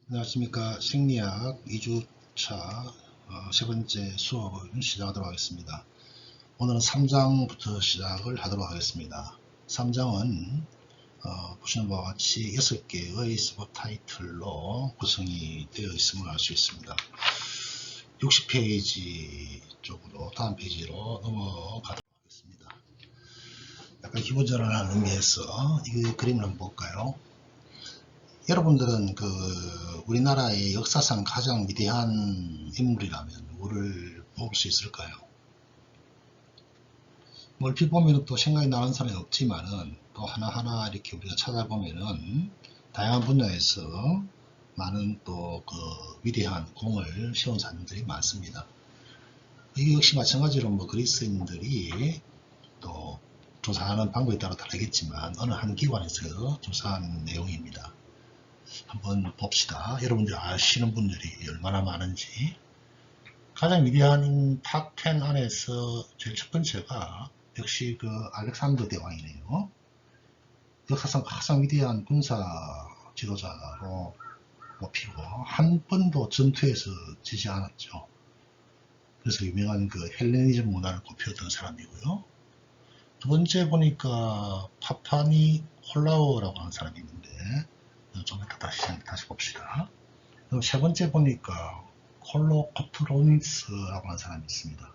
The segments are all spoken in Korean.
안녕하십니까. 생리학 2주차 세 번째 수업을 시작하도록 하겠습니다. 오늘은 3장부터 시작을 하도록 하겠습니다. 3장은 보시는 바와 같이 6개의 서브 타이틀로 구성이 되어 있음을 알 수 있습니다. 60페이지 쪽으로 다음 페이지로 넘어가도록 하겠습니다. 약간 기본적으로 하는 의미에서 이 그림을 한번 볼까요? 여러분들은 우리나라의 역사상 가장 위대한 인물이라면 누구를 뽑을 수 있을까요? 얼핏 보면 또 생각이 나는 사람이 없지만은 또 하나하나 이렇게 우리가 찾아보면은 다양한 분야에서 많은 또 위대한 공을 세운 사람들이 많습니다. 이 역시 마찬가지로 그리스인들이 또 조사하는 방법에 따라 다르겠지만 어느 한 기관에서 조사한 내용입니다. 한번 봅시다. 여러분들 아시는 분들이 얼마나 많은지. 가장 위대한 탑 10 안에서 제일 첫 번째가 역시 알렉산더 대왕이네요. 역사상 가장 위대한 군사 지도자로 뽑히고 한 번도 전투에서 지지 않았죠. 그래서 유명한 헬레니즘 문화를 꼽혔던 사람이고요. 두 번째 보니까 파파니 콜라우라고 하는 사람이 있는데 좀 이따 다시 봅시다. 그리고 세 번째 보니까 콜로코트로니스라고 하는 사람이 있습니다.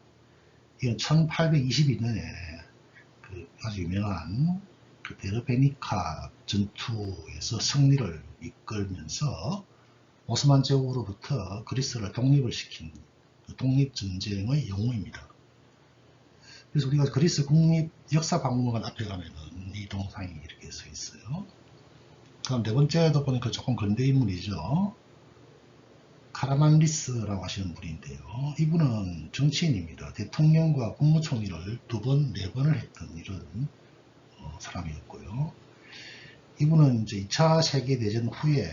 이건 1822년에 아주 유명한 데르베니카 전투에서 승리를 이끌면서 오스만 제국으로부터 그리스를 독립을 시킨 독립전쟁의 영웅입니다. 그래서 우리가 그리스 국립역사박물관 앞에 가면은 이 동상이 이렇게 서 있어요. 그다음 네 번째도 보니까 조금 근대 인물이죠. 카라만리스라고 하시는 분인데요. 이분은 정치인입니다. 대통령과 국무총리를 두 번, 네 번을 했던 이런 사람이었고요. 이분은 이제 2차 세계대전 후에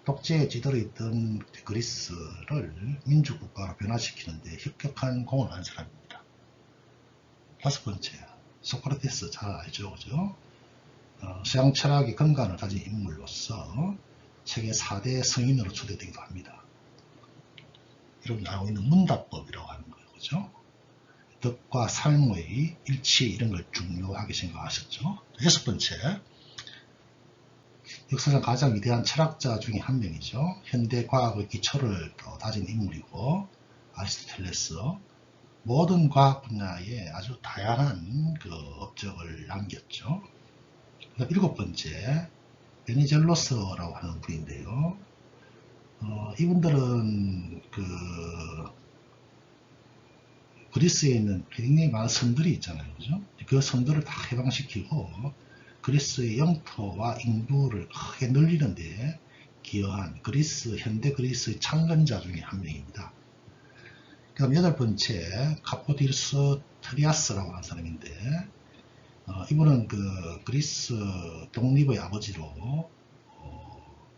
독재에 찌들어 있던 그리스를 민주국가로 변화시키는데 혁혁한 공을 한 사람입니다. 다섯 번째, 소크라테스 잘 알죠, 그죠? 서양 철학의 근간을 가진 인물로서 세계 4대 성인으로 초대되기도 합니다. 여러분 알고 있는 문답법이라고 하는 거예요, 그죠? 덕과 삶의 일치 이런 걸 중요하게 생각하셨죠. 여섯 번째, 역사상 가장 위대한 철학자 중에 한 명이죠. 현대 과학의 기초를 다진 인물이고 아리스토텔레스. 모든 과학 분야에 아주 다양한 업적을 남겼죠. 일곱 번째, 베니젤로스라고 하는 분인데요. 이분들은 그리스에 있는 굉장히 많은 섬들이 있잖아요, 그죠? 그 섬들을 다 해방시키고 그리스의 영토와 인구를 크게 늘리는데 기여한 현대 그리스의 창건자 중에 한 명입니다. 그 다음 여덟 번째, 카포디르스 트리아스라고 하는 사람인데 이분은 그리스 독립의 아버지로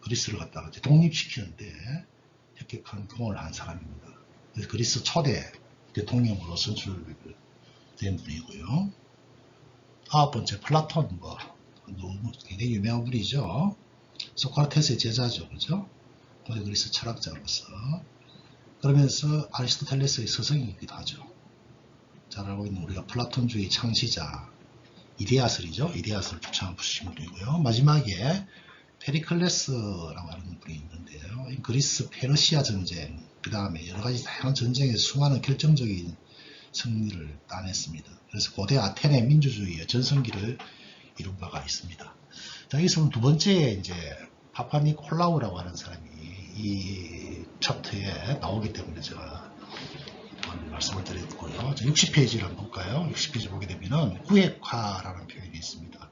그리스를 갖다가 독립시키는데 혁혁한 공을 한 사람입니다. 그래서 그리스 초대 대통령으로 선출된 분이고요. 아홉 번째, 플라톤 굉장히 유명한 분이죠. 소크라테스의 제자죠, 그죠? 고대 그리스 철학자로서. 그러면서 아리스토텔레스의 스승이기도 하죠. 잘 알고 있는 우리가 플라톤주의 창시자 이데아슬이죠. 이데아슬을 주창한 분이고요. 마지막에 페리클레스라고 하는 분이 있는데요. 그리스 페르시아 전쟁, 그 다음에 여러가지 다양한 전쟁에 수많은 결정적인 승리를 따냈습니다. 그래서 고대 아테네 민주주의의 전성기를 이룬 바가 있습니다. 자, 여기서 두 번째 이제 파파니콜라우라고 하는 사람이 이 챕터에 나오기 때문에 제가 말씀을 드렸고요. 60페이지를 한번 볼까요? 60페이지 보게 되면은 구획화라는 표현이 있습니다.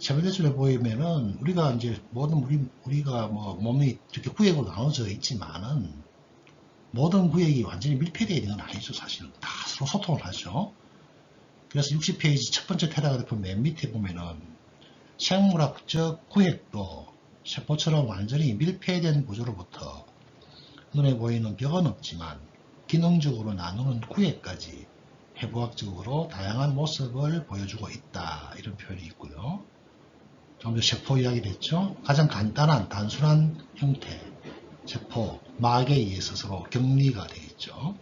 세 번째 줄에 보이면은 우리가 이제 우리가 몸이 이렇게 구획으로 나눠져 있지만은 모든 구획이 완전히 밀폐되어 있는 건 아니죠. 사실은 다 서로 소통을 하죠. 그래서 60페이지 첫 번째 패러그래프 맨 밑에 보면은 생물학적 구획도 세포처럼 완전히 밀폐된 구조로부터 눈에 보이는 벽은 없지만 기능적으로 나누는 구획까지 해부학적으로 다양한 모습을 보여주고 있다, 이런 표현이 있고요. 좀 더 세포 이야기를 했죠. 가장 간단한 단순한 형태 세포 막에 의해서 서로 격리가 되겠죠.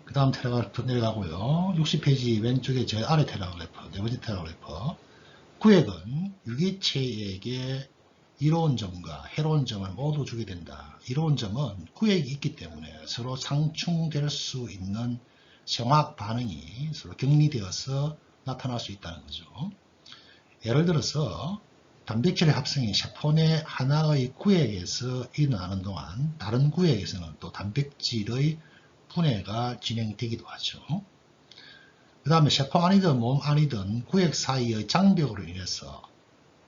그 다음 테라그래프 내려가고요. 60페이지 왼쪽에 제일 아래 테라그래프, 네 번째 테라그래프. 구획은 유기체에게 이로운 점과 해로운 점을 모두 주게 된다. 이로운 점은 구획이 있기 때문에 서로 상충될 수 있는 생화학 반응이 서로 격리되어서 나타날 수 있다는 거죠. 예를 들어서 단백질의 합성이 세포 내 하나의 구획에서 일어나는 동안 다른 구획에서는 또 단백질의 분해가 진행되기도 하죠. 그 다음에 세포 안이든 몸 안이든 구획 사이의 장벽으로 인해서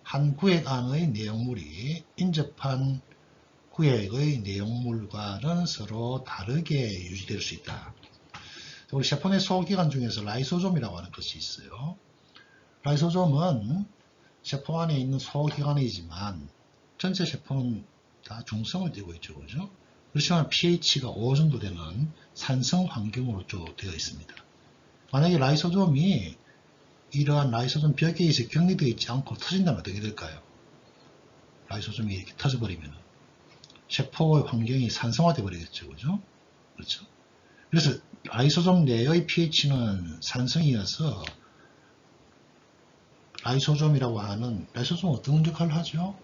한 구획 안의 내용물이 인접한 구획의 내용물과는 서로 다르게 유지될 수 있다. 우리 세포 내 소기관 중에서 라이소솜이라고 하는 것이 있어요. 라이소솜은 세포 안에 있는 소기관이지만 전체 세포는 다 중성을 띠고 있죠. 그죠? 그렇지만 pH가 5 정도 되는 산성 환경으로 되어 있습니다. 만약에 라이소솜이 이러한 라이소솜 벽에 의해서 격리되어 있지 않고 터진다면 어떻게 될까요? 라이소솜이 이렇게 터져버리면 세포의 환경이 산성화되어 버리겠죠. 그죠? 그렇죠? 그래서 라이소솜 내의 pH는 산성이어서 라이소솜이라고 하는, 라이소솜은 어떤 역할을 하죠?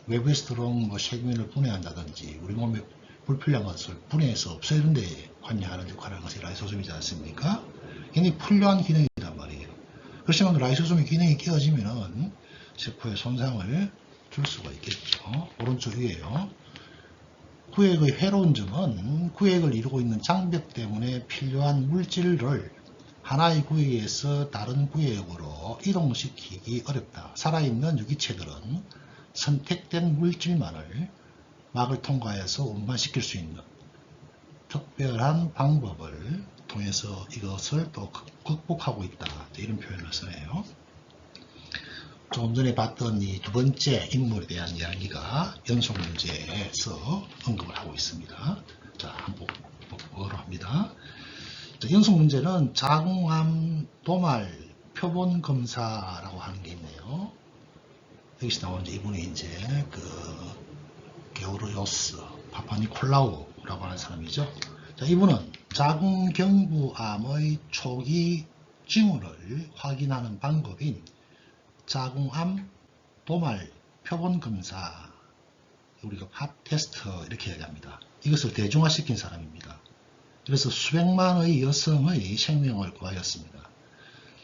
외부에서 들어온 세균을 분해한다든지 우리 몸에 불필요한 것을 분해해서 없애는 데 관여하는 역할을 하는 것이 라이소솜이지 않습니까? 굉장히 풀려한 기능이란 말이에요. 그렇지만 라이소솜의 기능이 깨어지면 세포에 손상을 줄 수가 있겠죠. 오른쪽 위에요. 구획의 해로운 점은 구획을 이루고 있는 장벽 때문에 필요한 물질을 하나의 구획에서 다른 구획으로 이동시키기 어렵다. 살아있는 유기체들은 선택된 물질만을 막을 통과해서 운반시킬 수 있는 특별한 방법을 통해서 이것을 또 극복하고 있다. 이런 표현을 쓰네요. 조금 전에 봤던 이 두 번째 인물에 대한 이야기가 연속 문제에서 언급을 하고 있습니다. 자, 한번 보도록 합니다. 자, 연속 문제는 자궁암 도말 표본 검사라고 하는 게 있네요. 여기서 나오는 이분이 이제 게오르요스 파파니콜라우라고 하는 사람이죠. 자, 이분은 자궁경부암의 초기 징후를 확인하는 방법인 자궁암 도말 표본 검사, 우리가 팝 테스트 이렇게 얘기합니다. 이것을 대중화시킨 사람입니다. 그래서 수백만의 여성의 생명을 구하였습니다.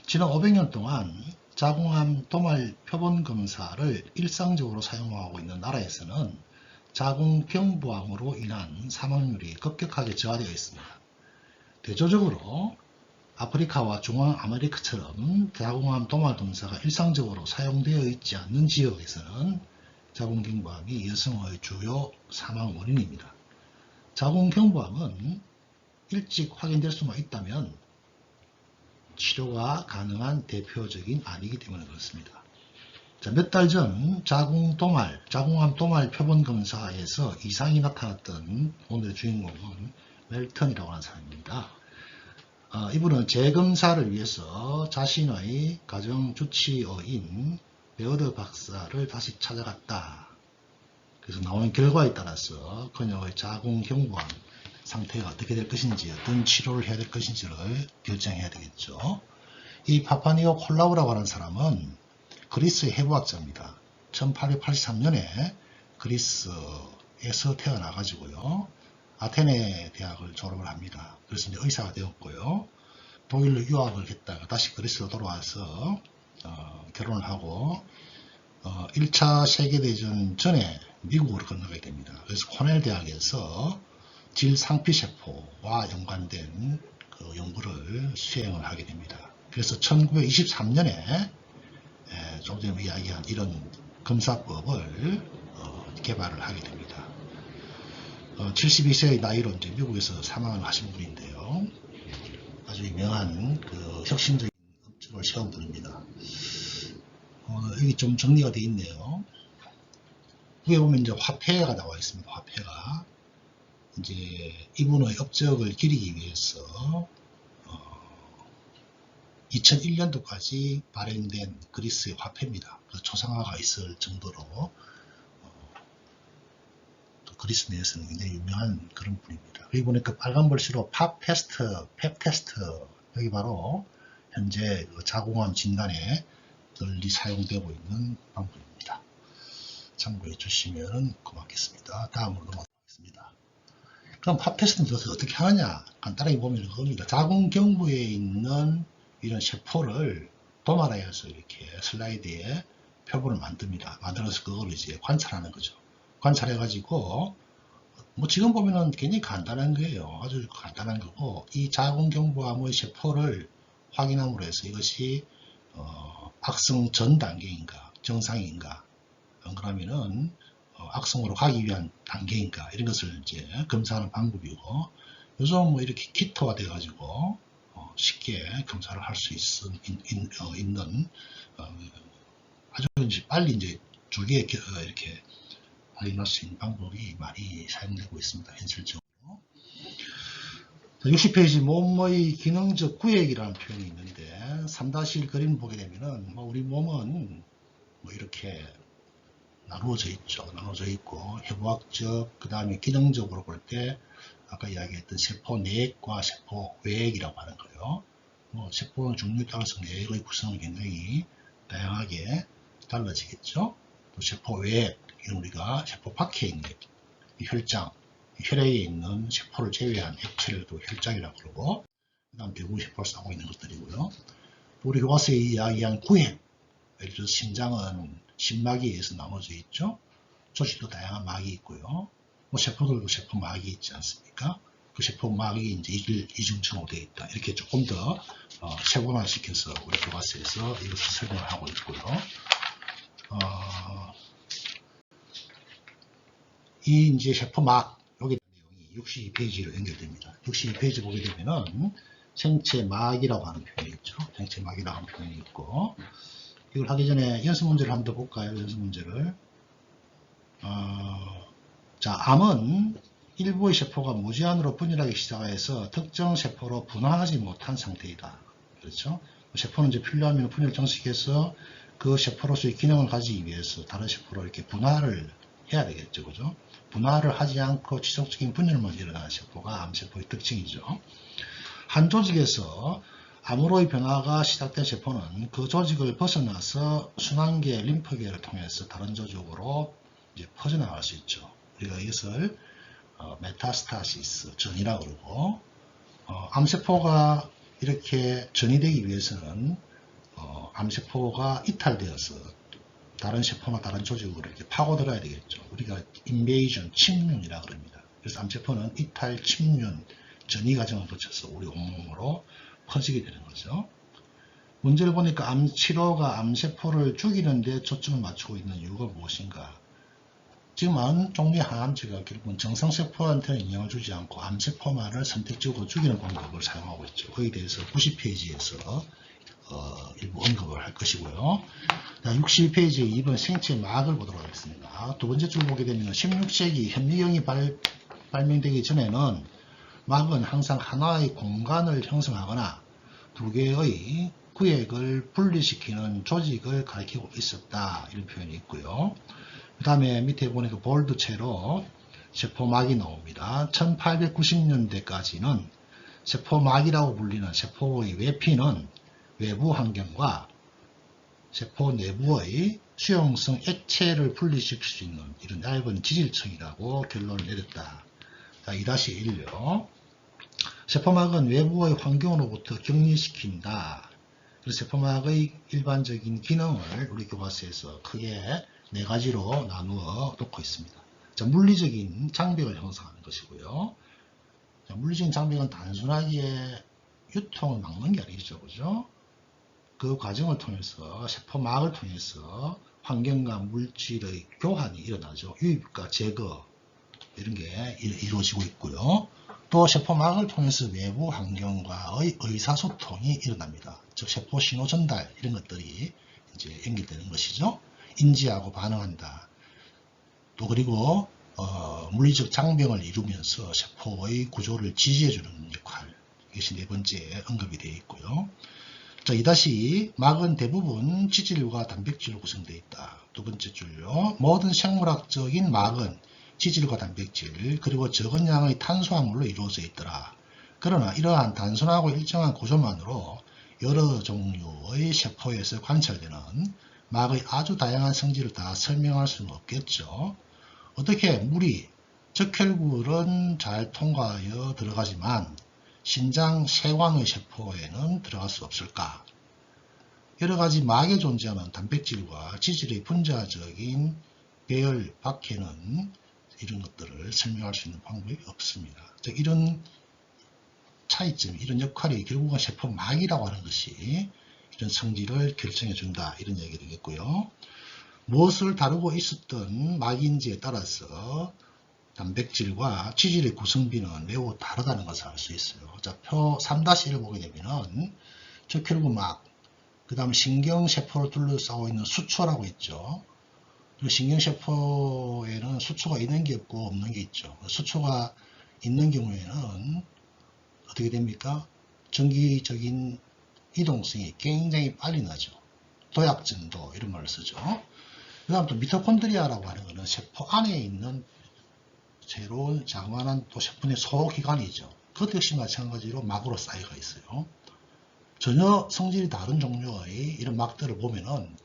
지난 500년 동안 자궁암 도말 표본 검사를 일상적으로 사용하고 있는 나라에서는 자궁경부암으로 인한 사망률이 급격하게 저하되어 있습니다. 대조적으로 아프리카와 중앙아메리카처럼 자궁암 도말 검사가 일상적으로 사용되어 있지 않는 지역에서는 자궁경부암이 여성의 주요 사망 원인입니다. 자궁경부암은 일찍 확인될 수만 있다면 치료가 가능한 대표적인 암이기 때문에 그렇습니다. 몇 달 전 자궁암 도말 표본 검사에서 이상이 나타났던 오늘의 주인공은 멜턴이라고 하는 사람입니다. 이분은 재검사를 위해서 자신의 가정 주치의인 베어드 박사를 다시 찾아갔다. 그래서 나오는 결과에 따라서 그녀의 자궁경부암 상태가 어떻게 될 것인지, 어떤 치료를 해야 될 것인지를 결정해야 되겠죠. 이 파파니콜라우라고 하는 사람은 그리스의 해부학자입니다. 1883년에 그리스에서 태어나가지고요. 아테네 대학을 졸업을 합니다. 그래서 이제 의사가 되었고요. 독일로 유학을 했다가 다시 그리스로 돌아와서 결혼을 하고 1차 세계대전 전에 미국으로 건너가게 됩니다. 그래서 코넬 대학에서 질상피세포와 연관된 그 연구를 수행을 하게 됩니다. 그래서 1923년에 좀 전에 이야기한 이런 검사법을 개발을 하게 됩니다. 72세의 나이로 이제 미국에서 사망을 하신 분인데요. 아주 유명한 그 혁신적인 업적을 세운 분입니다. 여기 좀 정리가 되어 있네요. 위에 보면 이제 화폐가 나와 있습니다. 화폐가. 이제 이분의 업적을 기리기 위해서 2001년도까지 발행된 그리스의 화폐입니다. 그 초상화가 있을 정도로 또 그리스 내에서는 굉장히 유명한 그런 분입니다. 여기 보니까 빨간 글씨로 팝캐스트 여기 바로 현재 그 자궁암 진단에 널리 사용되고 있는 방법입니다. 참고해 주시면 고맙겠습니다. 다음으로 넘어가겠습니다. 그럼 팝캐스트는 어떻게 하느냐? 간단하게 보면 그겁니다. 자궁경부에 있는 이런 세포를 도마라에서 이렇게 슬라이드에 표본을 만듭니다. 만들어서 그걸 이제 관찰하는 거죠. 관찰해가지고 뭐 지금 보면은 굉장히 간단한 거예요. 아주 간단한 거고 이 자궁경부암의 세포를 확인함으로 해서 이것이 악성 전 단계인가 정상인가 안 그러면은 악성으로 가기 위한 단계인가 이런 것을 이제 검사하는 방법이고 요즘 뭐 이렇게 키트화 돼 가지고 쉽게 검사를 할 수 있는 아주 이제 빨리 이제 줄기에 이렇게 확인할 수 있는 방법이 많이 사용되고 있습니다. 현실적으로. 60페이지 몸의 기능적 구획이라는 표현이 있는데 3-1 그림 보게 되면은 뭐 우리 몸은 뭐 이렇게 나누어져 있죠. 나누어져 있고 해부학적 그 다음에 기능적으로 볼 때 아까 이야기했던 세포 내액과 세포 외액이라고 하는 거예요. 뭐 세포 종류에 따라서 내액의 구성은 굉장히 다양하게 달라지겠죠. 또 세포 외액 이건 우리가 세포 밖에 있는 이 혈장 혈액에 있는 세포를 제외한 액체를 또 혈장이라고 그러고 그 다음 대구세포를 싸고 있는 것들이고요. 또 우리 교과서에 이야기한 구획 예를 들어서 심장은 심막에 의해서 나눠져 있죠. 조직도 다양한 막이 있고요. 뭐 세포들도 세포막이 있지 않습니까? 그 세포막이 이제 이중층으로 되어 있다. 이렇게 조금 더 세분화시켜서 우리 교과서에서 이것을 설명을 하고 있고요. 이 이제 세포막 여기 내용이 62페이지로 연결됩니다. 62페이지 보게 되면은 생체막이라고 하는 표현이 있죠. 생체막이라고 하는 표현이 있고 이걸 하기 전에 연습 문제를 한번 더 볼까요? 연습 문제를. 자, 암은 일부의 세포가 무제한으로 분열하기 시작해서 특정 세포로 분화하지 못한 상태이다. 그렇죠? 세포는 이제 필요하면 분열 정식해서 그 세포로서의 기능을 가지기 위해서 다른 세포로 이렇게 분화를 해야 되겠죠. 그죠? 분화를 하지 않고 지속적인 분열만 일어나는 세포가 암세포의 특징이죠. 한 조직에서 암으로의 변화가 시작된 세포는 그 조직을 벗어나서 순환계, 림프계를 통해서 다른 조직으로 이제 퍼져나갈 수 있죠. 우리가 이것을 메타스타시스, 전이라고 그러고 암세포가 이렇게 전이되기 위해서는 암세포가 이탈되어서 다른 세포나 다른 조직으로 이렇게 파고들어야 되겠죠. 우리가 인베이전, 침륜이라고 그럽니다. 그래서 암세포는 이탈, 침륜, 전이 과정을 거쳐서 우리 온몸으로 퍼지게 되는 거죠. 문제를 보니까 암치료가 암세포를 죽이는 데 초점을 맞추고 있는 이유가 무엇인가? 지금 암 종류의 항암제가 결국은 정상세포한테는 영향을 주지 않고 암세포만을 선택적으로 죽이는 방법을 사용하고 있죠. 거기에 대해서 90페이지에서 일부 언급을 할 것이고요. 61페이지 2번 생체막을 보도록 하겠습니다. 두 번째 줄 보게 되면 16세기 현미경이 발명되기 전에는 막은 항상 하나의 공간을 형성하거나 두 개의 구획을 분리시키는 조직을 가리키고 있었다. 이런 표현이 있고요. 그 다음에 밑에 보니까 볼드체로 세포막이 나옵니다. 1890년대까지는 세포막이라고 불리는 세포의 외피는 외부 환경과 세포 내부의 수용성 액체를 분리시킬 수 있는 이런 얇은 지질층이라고 결론을 내렸다. 자, 2-1요. 세포막은 외부의 환경으로부터 격리시킨다. 그래서 세포막의 일반적인 기능을 우리 교과서에서 크게 4가지로 나누어 놓고 있습니다. 자, 물리적인 장벽을 형성하는 것이고요. 자, 물리적인 장벽은 단순하게 유통을 막는 게 아니죠. 그죠? 그 과정을 통해서 세포막을 통해서 환경과 물질의 교환이 일어나죠. 유입과 제거 이런 게 이루어지고 있고요. 또 세포막을 통해서 외부 환경과의 의사소통이 일어납니다. 즉 세포 신호 전달 이런 것들이 이제 연결되는 것이죠. 인지하고 반응한다. 또 그리고 물리적 장벽을 이루면서 세포의 구조를 지지해주는 역할 이것이 4번째 언급이 되어 있고요. 자, 2- 막은 대부분 지질과 단백질로 구성되어 있다. 두 번째 줄요. 모든 생물학적인 막은 지질과 단백질 그리고 적은 양의 탄수화물로 이루어져 있더라. 그러나 이러한 단순하고 일정한 구조만으로 여러 종류의 세포에서 관찰되는 막의 아주 다양한 성질을 다 설명할 수는 없겠죠. 어떻게 물이 적혈구는 잘 통과하여 들어가지만 신장 세광의 세포에는 들어갈 수 없을까? 여러가지 막에 존재하는 단백질과 지질의 분자적인 배열 밖에는 이런 것들을 설명할 수 있는 방법이 없습니다. 즉 이런 차이점, 이런 역할이 결국은 세포막이라고 하는 것이 이런 성질을 결정해 준다, 이런 얘기가 되겠고요. 무엇을 다루고 있었던 막인지에 따라서 단백질과 지질의 구성비는 매우 다르다는 것을 알 수 있어요. 자, 표 3-1을 보게 되면은 적혈구막, 그 다음에 신경세포를 둘러싸고 있는 수초라고 있죠. 그리고 신경세포에는 수초가 있는 게 없고 없는 게 있죠. 수초가 있는 경우에는 어떻게 됩니까? 전기적인 이동성이 굉장히 빨리 나죠. 도약전도 이런 말을 쓰죠. 그 다음 또 미토콘드리아라고 하는 것은 세포 안에 있는 새로운 자그마한 또 세포의 소기관이죠. 그것 역시 마찬가지로 막으로 쌓여가 있어요. 전혀 성질이 다른 종류의 이런 막들을 보면은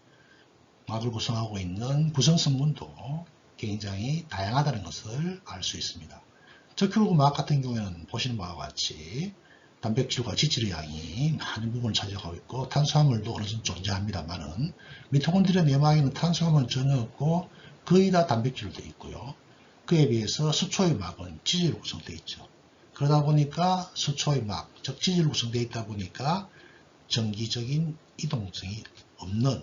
막을 구성하고 있는 구성성분도 굉장히 다양하다는 것을 알 수 있습니다. 적혈구막 같은 경우에는 보시는 바와 같이 단백질과 지질의 양이 많은 부분을 차지하고 있고 탄수화물도 어느 정도 존재합니다만은 미토콘드리아 내막에는 탄수화물은 전혀 없고 거의 다 단백질로 되어 있고요. 그에 비해서 수초의 막은 지질로 구성되어 있죠. 그러다 보니까 수초의 막, 즉 지질로 구성되어 있다 보니까 전기적인 이동성이 없는,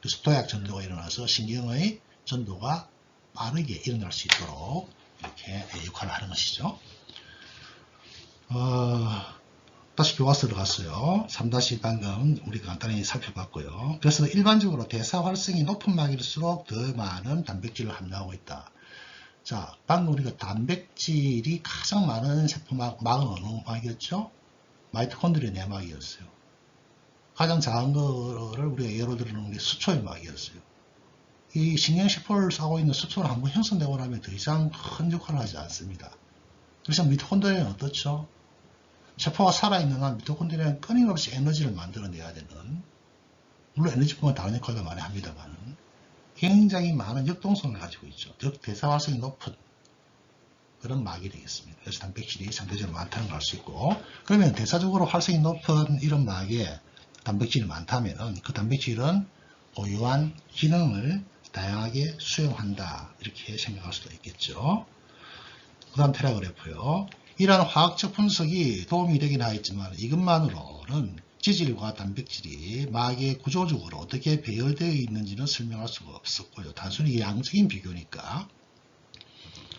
그래서 도약 전도가 일어나서 신경의 전도가 빠르게 일어날 수 있도록 이렇게 역할을 하는 것이죠. 다시 교과서로 갔어요. 3- 방금 우리가 간단히 살펴봤고요. 그래서 일반적으로 대사 활성이 높은 막일수록 더 많은 단백질을 함유하고 있다. 자, 방금 우리가 단백질이 가장 많은 세포막, 막은 어느 막이었죠? 마이토콘드리아 내막이었어요. 가장 작은 거를 우리가 예로 들어놓은 게 수초의 막이었어요. 이 신경세포를 싸고 있는 수초를 한번 형성되고 나면 더 이상 큰 역할을 하지 않습니다. 그래서 미토콘드리아는 어떻죠? 세포가 살아있는 한 미토콘드리아는 끊임없이 에너지를 만들어내야 되는, 물론 에너지뿐만 다른 역할도 많이 합니다만 굉장히 많은 역동성을 가지고 있죠. 즉 대사활성이 높은 그런 막이 되겠습니다. 그래서 단백질이 상대적으로 많다는 걸 알 수 있고, 그러면 대사적으로 활성이 높은 이런 막에 단백질이 많다면 그 단백질은 고유한 기능을 다양하게 수용한다, 이렇게 생각할 수도 있겠죠. 그 다음 패러그래프요. 이러한 화학적 분석이 도움이 되긴 하겠지만 이것만으로는 지질과 단백질이 막에 구조적으로 어떻게 배열되어 있는지는 설명할 수가 없었고요. 단순히 양적인 비교니까.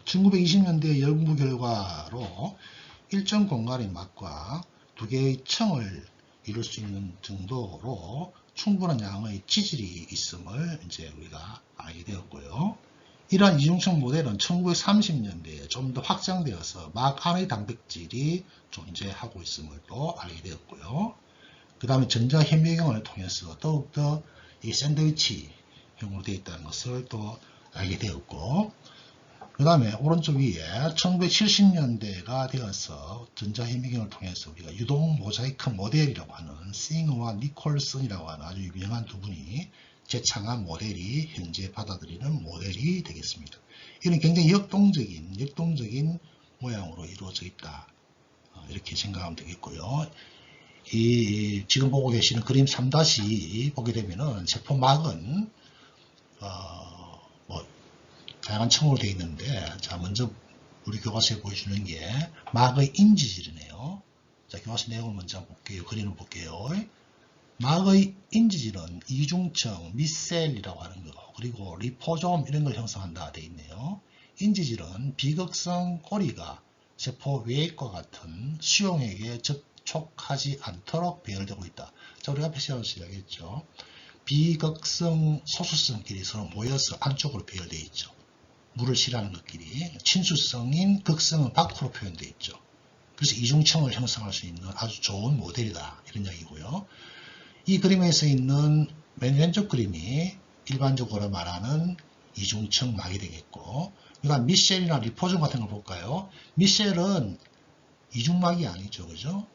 1920년대 연구 결과로 일정 공간의 막과 두 개의 층을 이룰 수 있는 정도로 충분한 양의 지질이 있음을 이제 우리가 알게 되었고요. 이러한 이중층 모델은 1930년대에 좀 더 확장되어서 막 안의 단백질이 존재하고 있음을 또 알게 되었고요. 그 다음에 전자현미경을 통해서 더욱더 이 샌드위치형으로 되어 있다는 것을 또 알게 되었고, 그 다음에 오른쪽 위에 1970년대가 되어서 전자현미경을 통해서 우리가 유동 모자이크 모델이라고 하는 싱어와 니콜슨이라고 하는 아주 유명한 두 분이 제창한 모델이 현재 받아들이는 모델이 되겠습니다. 이는 굉장히 역동적인 모양으로 이루어져 있다, 이렇게 생각하면 되겠고요. 지금 보고 계시는 그림 3- 보게 되면은 세포막은 다양한 층으로 되어 있는데, 자, 먼저 우리 교과서에 보여주는 게 막의 인지질이네요. 자, 교과서 내용을 먼저 볼게요. 그림을 볼게요. 막의 인지질은 이중층, 미셀이라고 하는 거, 그리고 리포좀 이런 걸 형성한다 되어 있네요. 인지질은 비극성 꼬리가 세포 외액과 같은 수용액에 접촉하지 않도록 배열되고 있다. 자, 우리가 앞에 시작했죠. 비극성, 소수성끼리 서로 모여서 안쪽으로 배열되어 있죠. 물을 싫어하는 것끼리. 친수성인 극성은 밖으로 표현되어 있죠. 그래서 이중층을 형성할 수 있는 아주 좋은 모델이다, 이런 이야기고요. 이 그림에서 있는 맨 왼쪽 그림이 일반적으로 말하는 이중층 막이 되겠고, 그러니까 미셸이나 리포존 같은 걸 볼까요? 미셸은 이중막이 아니죠, 그죠?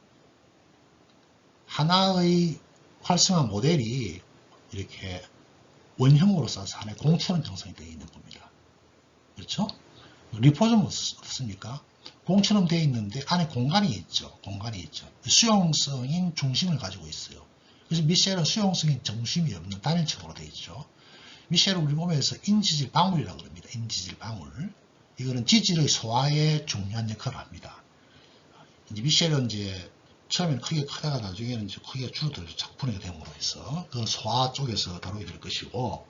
하나의 활성화 모델이 이렇게 원형으로 싸서 하나의 공처럼 형성이 되어 있는 겁니다. 그렇죠? 리포존은 어떻습니까? 공처럼 되어 있는데 안에 공간이 있죠. 공간이 있죠. 수용성인 중심을 가지고 있어요. 그래서 미셸은 수용성인 중심이 없는 단일층으로 되어 있죠. 미셸은 우리 몸에서 인지질 방울이라고 합니다. 인지질 방울. 이거는 지질의 소화에 중요한 역할을 합니다. 이제 미셸은 이제 처음에는 크게 크다가 나중에는 이제 크게 줄어들죠. 작품이 됨으로 해서. 그건 소화 쪽에서 다루게 될 것이고,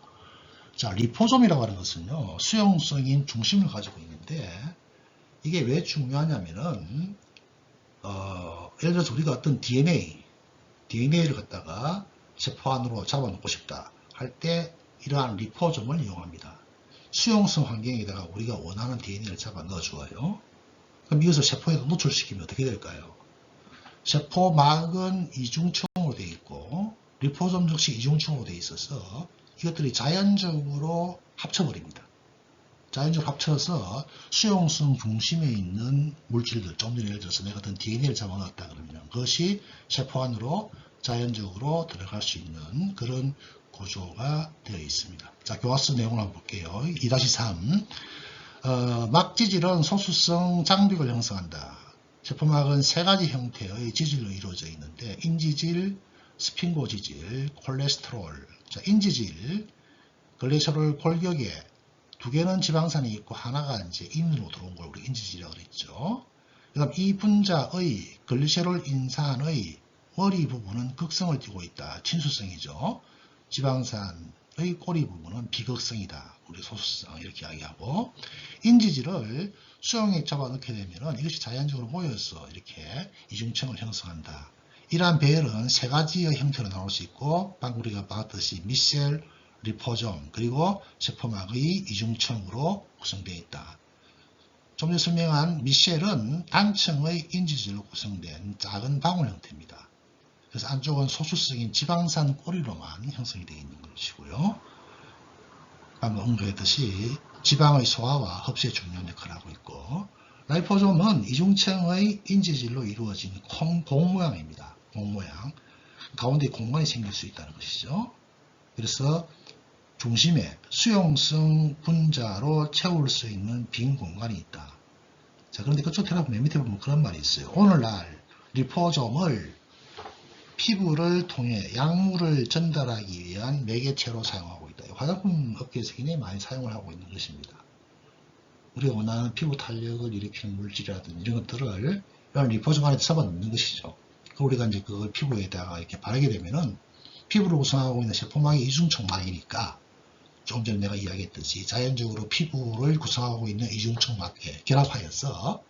자, 리포솜이라고 하는 것은요, 수용성인 중심을 가지고 있는데, 이게 왜 중요하냐면은, 예를 들어서 우리가 어떤 DNA를 갖다가 세포 안으로 잡아놓고 싶다 할 때, 이러한 리포솜을 이용합니다. 수용성 환경에다가 우리가 원하는 DNA를 잡아 넣어주어요. 그럼 이것을 세포에 노출시키면 어떻게 될까요? 세포막은 이중층으로 되어 있고 리포솜 역시 이중층으로 되어 있어서 이것들이 자연적으로 합쳐버립니다. 자연적으로 합쳐서 수용성 중심에 있는 물질들, 좀 전에 예를 들어서 내가 어떤 DNA를 잡아넣었다 그러면 그것이 세포 안으로 자연적으로 들어갈 수 있는 그런 구조가 되어 있습니다. 자, 교과서 내용을 한번 볼게요. 2-3 막지질은 소수성 장벽을 형성한다. 세포막은 세 가지 형태의 지질로 이루어져 있는데 인지질, 스핑고 지질, 콜레스테롤. 자, 인지질, 글리세롤 골격에 두 개는 지방산이 있고 하나가 이제 인으로 들어온 걸 우리 인지질이라고 그랬죠. 그다음 이 분자의 글리세롤 인산의 머리 부분은 극성을 띠고 있다. 친수성이죠. 지방산의 꼬리 부분은 비극성이다. 우리 소수성 이렇게 이야기하고 인지질을 수용액 잡아넣게 되면 이것이 자연적으로 모여서 이렇게 이중층을 형성한다. 이러한 배열은 세 가지의 형태로 나올 수 있고 방금 우리가 봤듯이 미셸, 리포솜 그리고 세포막의 이중층으로 구성되어 있다. 좀 전에 설명한 미셸은 단층의 인지질로 구성된 작은 방울 형태입니다. 그래서 안쪽은 소수성인 지방산 꼬리로만 형성이 되어 있는 것이고요. 방금 언급했듯이 지방의 소화와 흡수에 중요한 역할을 하고 있고 라이포솜은 이중층의 인지질로 이루어진 공 모양입니다. 공 모양. 가운데 공간이 생길 수 있다는 것이죠. 그래서 중심에 수용성 분자로 채울 수 있는 빈 공간이 있다. 자, 그런데 그쪽 맨 밑에 보면 그런 말이 있어요. 오늘날 리포솜을 피부를 통해 약물을 전달하기 위한 매개체로 사용하고 있다. 화장품 업계에서 굉장히 많이 사용을 하고 있는 것입니다. 우리가 원하는 피부 탄력을 일으키는 물질이라든지 이런 것들을 이런 리포솜 안에 집어넣는 것이죠. 우리가 이제 그걸 피부에다가 이렇게 바르게 되면은 피부를 구성하고 있는 세포막이 이중층막이니까 조금 전에 내가 이야기했듯이 자연적으로 피부를 구성하고 있는 이중층막에 결합하여서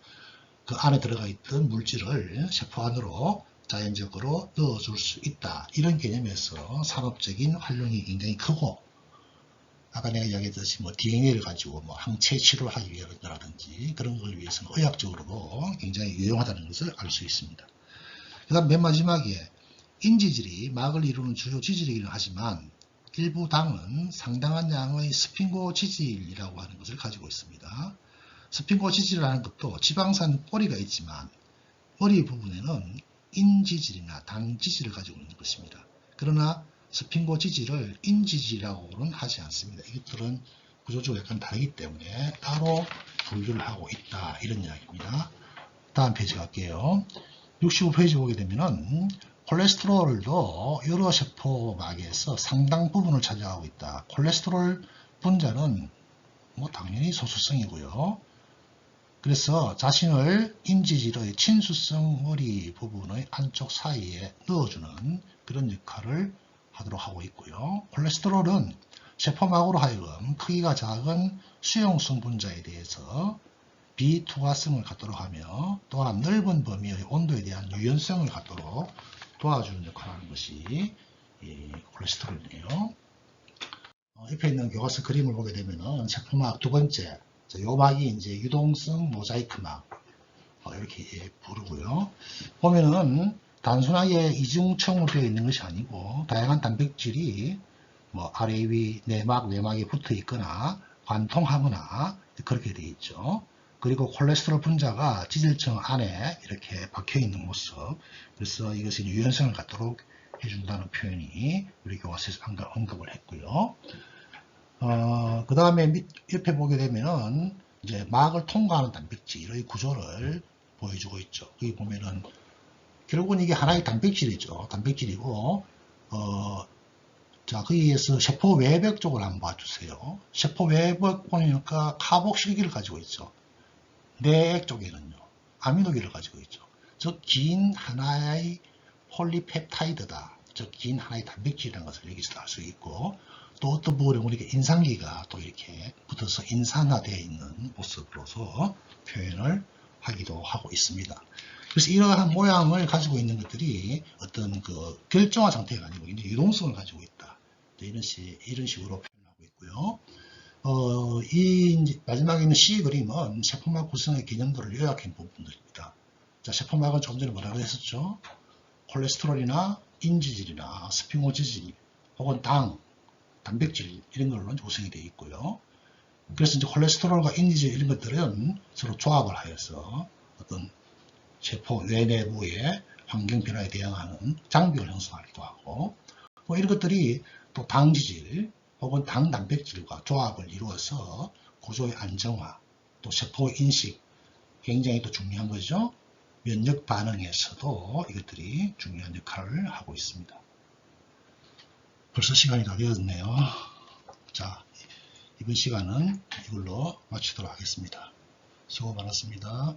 그 안에 들어가 있던 물질을 세포 안으로 자연적으로 넣어줄 수 있다. 이런 개념에서 산업적인 활용이 굉장히 크고 아까 내가 이야기했듯이 뭐 DNA를 가지고 뭐 항체 치료를 하기 위해서라든지 그런 걸 위해서는 의학적으로도 굉장히 유용하다는 것을 알 수 있습니다. 그 다음 맨 마지막에 인지질이 막을 이루는 주요 지질이긴 하지만 일부 당은 상당한 양의 스핑고 지질이라고 하는 것을 가지고 있습니다. 스핑고 지질이라는 것도 지방산 꼬리가 있지만 머리 부분에는 인지질이나 당지질을 가지고 있는 것입니다. 그러나 스핑고 지질을 인지질이라고는 하지 않습니다. 이것들은 구조적으로 약간 다르기 때문에 따로 분류를 하고 있다. 이런 이야기입니다. 다음 페이지 갈게요. 65페이지 보게 되면은 콜레스테롤도 여러 세포막에서 상당 부분을 차지하고 있다. 콜레스테롤 분자는 뭐 당연히 소수성이고요. 그래서 자신을 인지질의 친수성 머리 부분의 안쪽 사이에 넣어주는 그런 역할을 하도록 하고 있고요. 콜레스테롤은 세포막으로 하여금 크기가 작은 수용성 분자에 대해서 비투과성을 갖도록 하며 또한 넓은 범위의 온도에 대한 유연성을 갖도록 도와주는 역할을 하는 것이 콜레스테롤이네요. 옆에 있는 교과서 그림을 보게 되면은 세포막 두 번째 요 막이 이제 유동성 모자이크 막 이렇게 부르고요. 보면은 단순하게 이중층으로 되어 있는 것이 아니고 다양한 단백질이 뭐 아래 위 내막 외막에 붙어 있거나 관통하거나 그렇게 되어 있죠. 그리고 콜레스테롤 분자가 지질층 안에 이렇게 박혀 있는 모습, 그래서 이것이 유연성을 갖도록 해준다는 표현이 우리 교과서에서 언급을 했고요. 그 다음에 옆에 보게 되면은 이제 막을 통과하는 단백질의 구조를 보여주고 있죠. 여기 보면은 결국은 이게 하나의 단백질이죠. 단백질이고, 자, 거기에서 세포 외벽 쪽을 한번 봐주세요. 세포 외벽 보니까 카복실기를 가지고 있죠. 내액 쪽에는요, 아미노기를 가지고 있죠. 즉, 긴 하나의 폴리펩타이드다. 즉, 긴 하나의 단백질이라는 것을 여기서 알 수 있고, 또 어떤 부분에 보니까 인상기가 또 이렇게 붙어서 인산화되어 있는 모습으로서 표현을 하기도 하고 있습니다. 그래서 이러한 모양을 가지고 있는 것들이 어떤 그 결정화 상태가 아니고 유동성을 가지고 있다. 이런 식으로 표현하고 있고요. 이 마지막에 있는 C 그림은 세포막 구성의 개념도를 요약한 부분들입니다. 자, 세포막은 조금 전에 뭐라고 했었죠? 콜레스테롤이나 인지질이나 스피노지질 혹은 단백질 이런 걸로 구성이 되어 있고요. 그래서 이제 콜레스테롤과 인지질 이런 것들은 서로 조합을 하여서 어떤 세포 외내부의 환경 변화에 대응하는 장벽을 형성하기도 하고, 뭐 이런 것들이 또 당지질 혹은 당단백질과 조합을 이루어서 구조의 안정화, 또 세포 인식, 굉장히 또 중요한 거죠. 면역 반응에서도 이것들이 중요한 역할을 하고 있습니다. 벌써 시간이 다 되었네요. 자, 이번 시간은 이걸로 마치도록 하겠습니다. 수고 많았습니다.